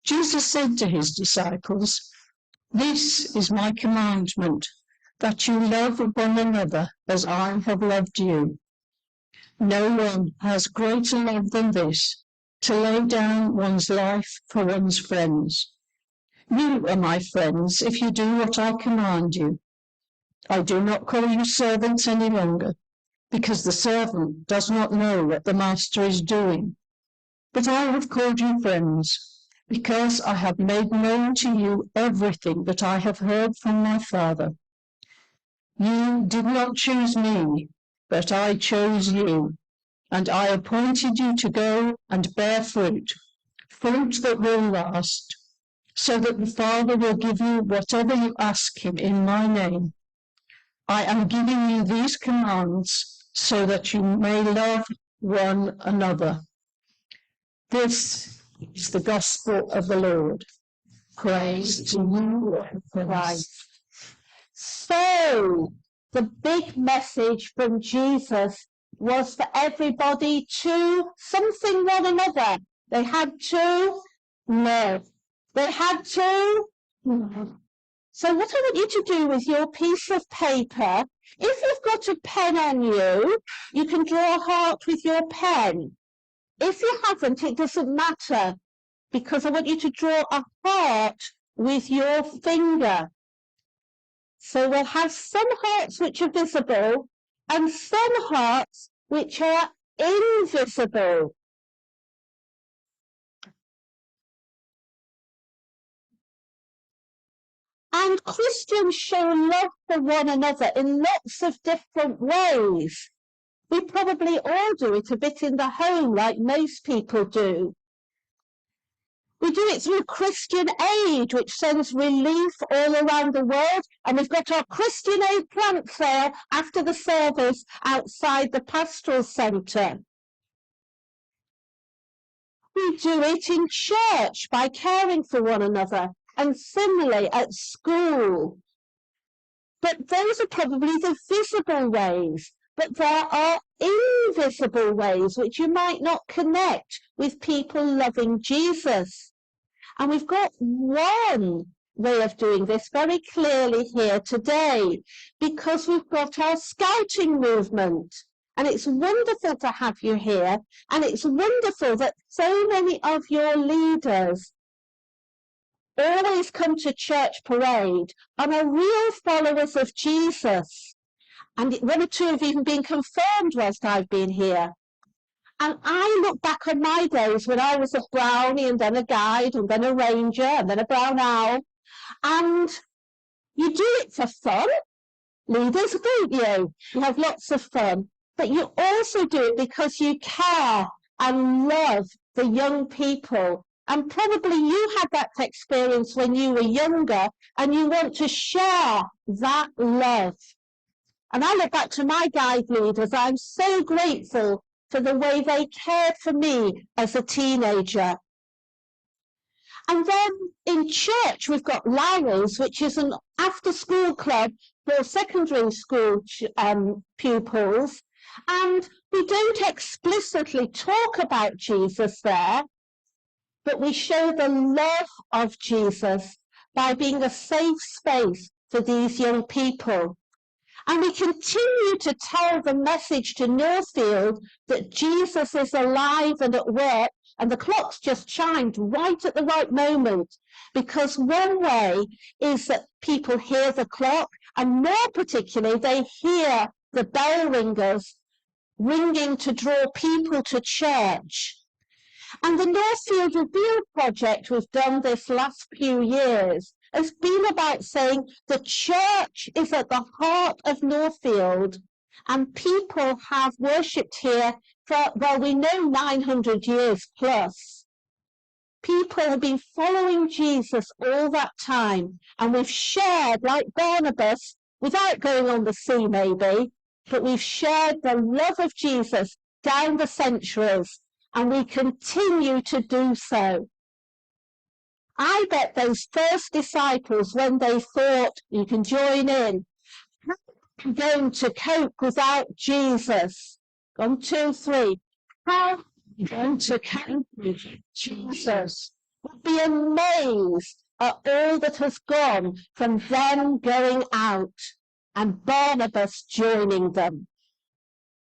Jesus said to his disciples, "This is my commandment, that you love one another as I have loved you. No one has greater love than this, to lay down one's life for one's friends. You are my friends if you do what I command you. I do not call you servants any longer, because the servant does not know what the master is doing. But I have called you friends, because I have made known to you everything that I have heard from my Father. You did not choose me, but I chose you, and I appointed you to go and bear fruit, fruit that will last, so that the Father will give you whatever you ask him in my name. I am giving you these commands so that you may love one another." This is the gospel of the Lord. Praise to you, Lord Christ. So, the big message from Jesus was for everybody to something one another. They had to love. They had to love. So what I want you to do with your piece of paper, if you've got a pen on you, you can draw a heart with your pen. If you haven't, it doesn't matter, because I want you to draw a heart with your finger. So we'll have some hearts which are visible and some hearts which are invisible. And Christians show love for one another in lots of different ways. We probably all do it a bit in the home, like most people do. We do it through Christian Aid, which sends relief all around the world. And we've got our Christian Aid plant sale after the service outside the pastoral centre. We do it in church by caring for one another, and similarly at school. But those are probably the visible ways. But there are invisible ways which you might not connect with people loving Jesus. And we've got one way of doing this very clearly here today, because we've got our scouting movement. And it's wonderful to have you here. And it's wonderful that so many of your leaders always come to church parade and are real followers of Jesus. And one or two have even been confirmed whilst I've been here. And I look back on my days when I was a brownie and then a guide and then a ranger and then a brown owl. And you do it for fun, leaders, don't you? You have lots of fun. But you also do it because you care and love the young people. And probably you had that experience when you were younger and you want to share that love. And I look back to my guide leaders. I'm so grateful for the way they cared for me as a teenager. And then in church, we've got Larry's, which is an after-school club for secondary school pupils. And we don't explicitly talk about Jesus there, but we show the love of Jesus by being a safe space for these young people. And we continue to tell the message to Northfield that Jesus is alive and at work, and the clock's just chimed right at the right moment, because one way is that people hear the clock, and more particularly, they hear the bell ringers ringing to draw people to church. And the Northfield Reveal project we've done this last few years has been about saying the church is at the heart of Northfield, and people have worshipped here for, well, we know 900 years plus. People have been following Jesus all that time, and we've shared, like Barnabas, without going on the sea maybe, but we've shared the love of Jesus down the centuries, and we continue to do so. I bet those first disciples, when they thought, you can join in, how are we going to cope without Jesus? 1, 2, 3. How are we going to cope with Jesus? would be amazed at all that has gone from them going out and Barnabas joining them.